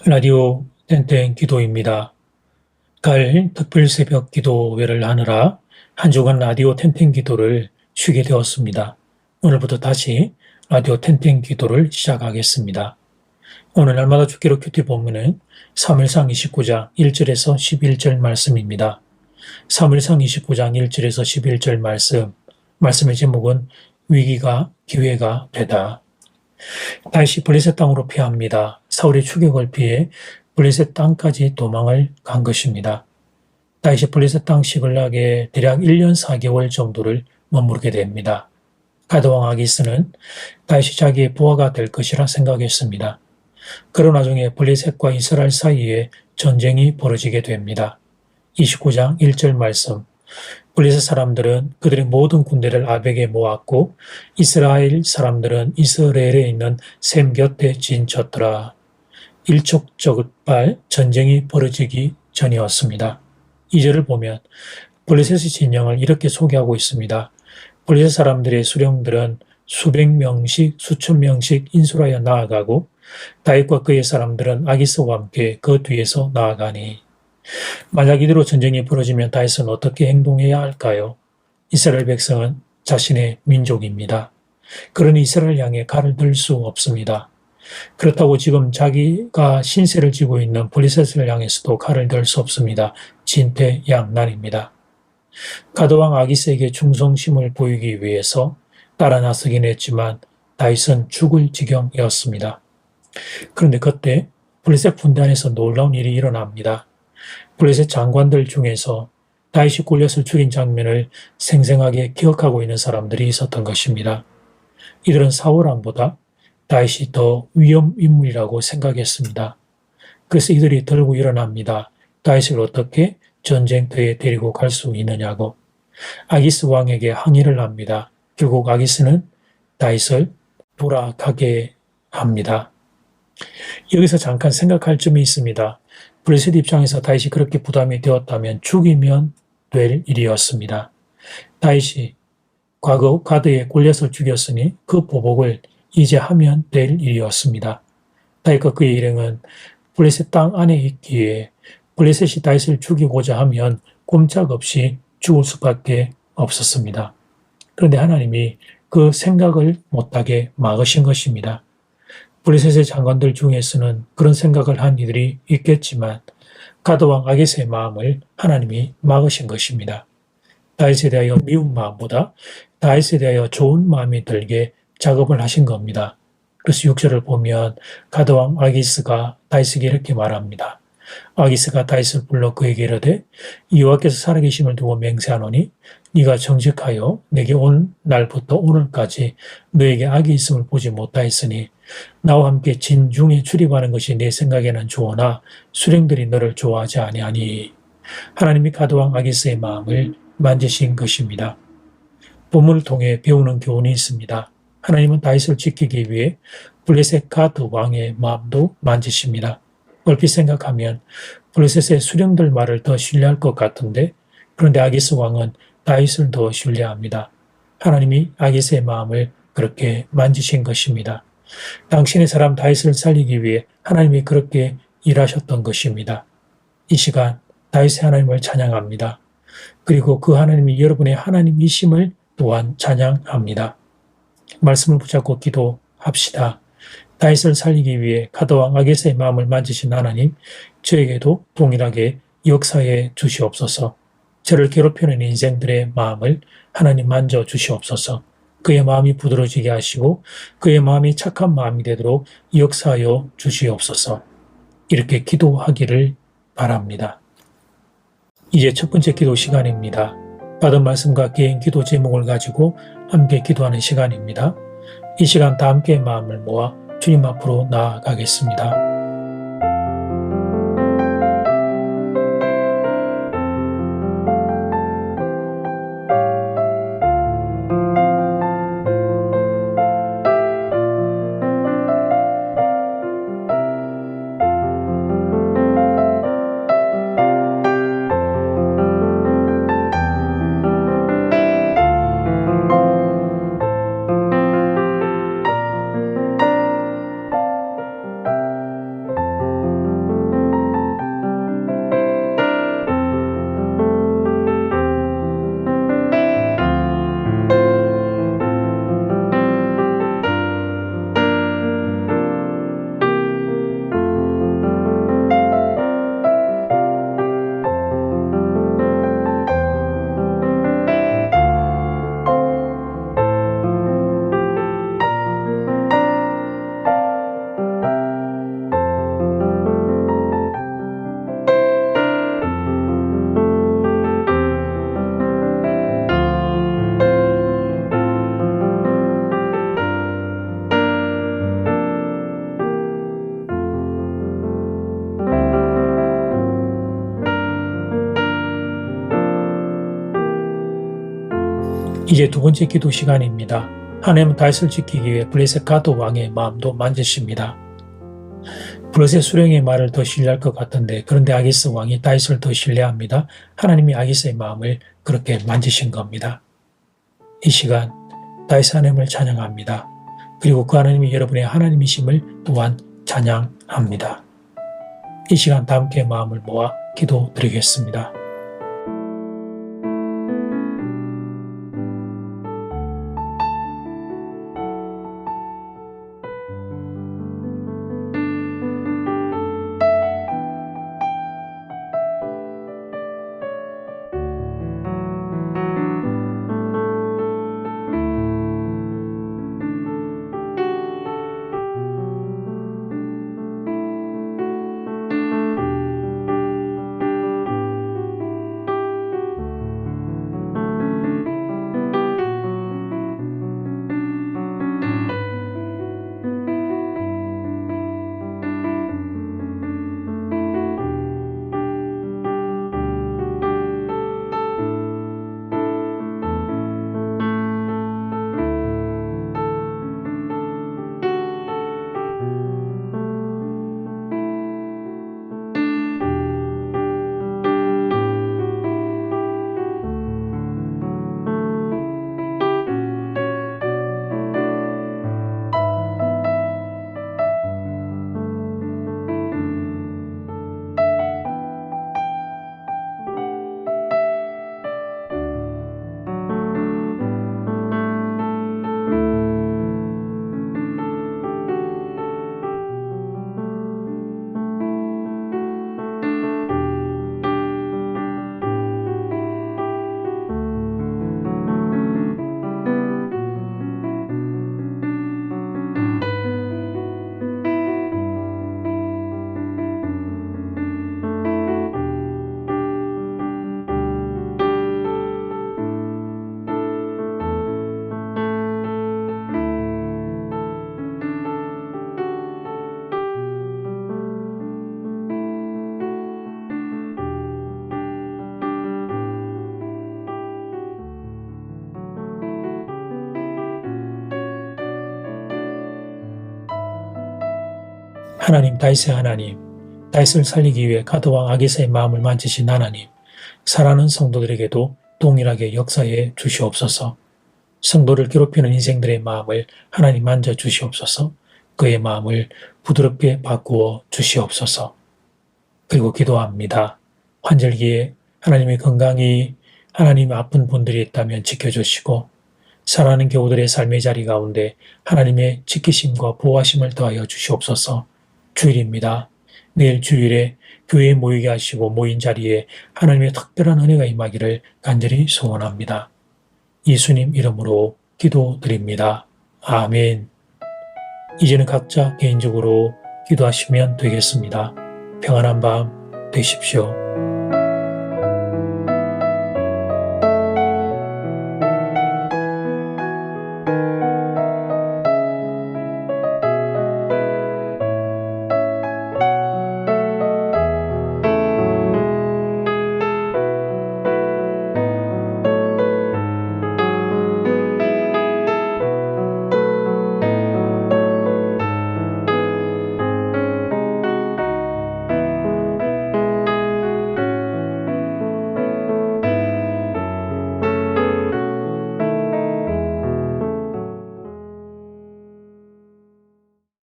라디오 땡땡 기도입니다. 가을 특별 새벽 기도회를 하느라 한 주간 라디오 땡땡 기도를 쉬게 되었습니다. 오늘부터 다시 라디오 땡땡 기도를 시작하겠습니다. 오늘 날마다 주기로 큐티 본문은 사무엘상 29장 1절에서 11절 말씀입니다. 사무엘상 29장 1절에서 11절 말씀의 제목은 위기가 기회가 되다. 다시 블레셋 땅으로 피합니다. 사울의 추격을 피해 블레셋 땅까지 도망을 간 것입니다. 다시 블레셋 땅 시글락에 대략 1년 4개월 정도를 머무르게 됩니다. 가드왕 아기스는 다시 자기의 부하가 될 것이라 생각했습니다. 그러나 나중에 블레셋과 이스라엘 사이에 전쟁이 벌어지게 됩니다. 29장 1절 말씀. 블레셋 사람들은 그들의 모든 군대를 아벡에 모았고 이스라엘 사람들은 이스라엘에 있는 셈 곁에 진쳤더라. 일촉즉발 전쟁이 벌어지기 전이었습니다. 2절을 보면 블레셋의 진영을 이렇게 소개하고 있습니다. 블레셋 사람들의 수령들은 수백 명씩 수천 명씩 인솔하여 나아가고 다윗과 그의 사람들은 아기스와 함께 그 뒤에서 나아가니. 만약 이대로 전쟁이 벌어지면 다윗은 어떻게 행동해야 할까요? 이스라엘 백성은 자신의 민족입니다. 그러니 이스라엘 향해 칼을 들 수 없습니다. 그렇다고 지금 자기가 신세를 지고 있는 블레셋을 향해서도 칼을 들 수 없습니다. 진퇴양난입니다. 가드왕 아기스에게 충성심을 보이기 위해서 따라 나서긴 했지만 다윗은 죽을 지경이었습니다. 그런데 그때 블레셋 군대 안에서 놀라운 일이 일어납니다. 블레셋 장관들 중에서 다윗이 골리앗을 죽인 장면을 생생하게 기억하고 있는 사람들이 있었던 것입니다. 이들은 사울 왕보다 다윗이 더 위험 인물이라고 생각했습니다. 그래서 이들이 들고 일어납니다. 다윗을 어떻게 전쟁터에 데리고 갈 수 있느냐고. 아기스 왕에게 항의를 합니다. 결국 아기스는 다윗을 돌아가게 합니다. 여기서 잠깐 생각할 점이 있습니다. 블레셋 입장에서 다윗이 그렇게 부담이 되었다면 죽이면 될 일이었습니다. 다윗이 과거 가드의 골리앗을 죽였으니 그 보복을 이제 하면 될 일이었습니다. 다윗과 그의 일행은 블레셋 땅 안에 있기에 블레셋이 다윗을 죽이고자 하면 꼼짝없이 죽을 수밖에 없었습니다. 그런데 하나님이 그 생각을 못하게 막으신 것입니다. 블레셋의 장관들 중에서는 그런 생각을 한 이들이 있겠지만 가드왕 아기스의 마음을 하나님이 막으신 것입니다. 다윗에 대하여 미운 마음보다 다윗에 대하여 좋은 마음이 들게 작업을 하신 겁니다. 그래서 6절을 보면 가드왕 아기스가 다윗에게 이렇게 말합니다. 아기스가 다윗을 불러 그에게 이르되 여호와께서 살아계심을 두고 맹세하노니 네가 정직하여 내게 온 날부터 오늘까지 너에게 악이 있음을 보지 못하였으니 나와 함께 진중에 출입하는 것이 내 생각에는 좋으나 수령들이 너를 좋아하지 아니하니. 하나님이 가드왕 아기스의 마음을 만지신 것입니다. 본문을 통해 배우는 교훈이 있습니다. 하나님은 다윗을 지키기 위해 블레셋 가드 왕의 마음도 만지십니다. 얼핏 생각하면 블레셋의 수령들 말을 더 신뢰할 것 같은데 그런데 아기스 왕은 다윗을 더 신뢰합니다. 하나님이 아기스의 마음을 그렇게 만지신 것입니다. 당신의 사람 다윗을 살리기 위해 하나님이 그렇게 일하셨던 것입니다. 이 시간 다윗의 하나님을 찬양합니다. 그리고 그 하나님이 여러분의 하나님이심을 또한 찬양합니다. 말씀을 붙잡고 기도합시다. 다윗을 살리기 위해 가드왕 아기스의 마음을 만지신 하나님, 저에게도 동일하게 역사해 주시옵소서. 저를 괴롭히는 인생들의 마음을 하나님 만져 주시옵소서. 그의 마음이 부드러지게 하시고 그의 마음이 착한 마음이 되도록 역사하여 주시옵소서. 이렇게 기도하기를 바랍니다. 이제 첫 번째 기도 시간입니다. 받은 말씀과 개인 기도 제목을 가지고 함께 기도하는 시간입니다. 이 시간 다 함께 마음을 모아 주님 앞으로 나아가겠습니다. 이제 두 번째 기도 시간입니다. 하나님은 다윗을 지키기 위해 블레셋 가드 왕의 마음도 만지십니다. 블레셋 수령의 말을 더 신뢰할 것 같은데 그런데 아기스 왕이 다윗을 더 신뢰합니다. 하나님이 아기스의 마음을 그렇게 만지신 겁니다. 이 시간 다윗 하나님을 찬양합니다. 그리고 그 하나님이 여러분의 하나님이심을 또한 찬양합니다. 이 시간 다 함께 마음을 모아 기도드리겠습니다. 하나님, 다윗의 하나님, 다윗을 살리기 위해 가드왕 아기스의 마음을 만지신 하나님, 사랑하는 성도들에게도 동일하게 역사해 주시옵소서. 성도를 괴롭히는 인생들의 마음을 하나님 만져 주시옵소서. 그의 마음을 부드럽게 바꾸어 주시옵소서. 그리고 기도합니다. 환절기에 하나님의 건강이 하나님 아픈 분들이 있다면 지켜주시고 사랑하는 교우들의 삶의 자리 가운데 하나님의 지키심과 보호하심을 더하여 주시옵소서. 주일입니다. 내일 주일에 교회에 모이게 하시고 모인 자리에 하나님의 특별한 은혜가 임하기를 간절히 소원합니다. 예수님 이름으로 기도드립니다. 아멘. 이제는 각자 개인적으로 기도하시면 되겠습니다. 평안한 밤 되십시오.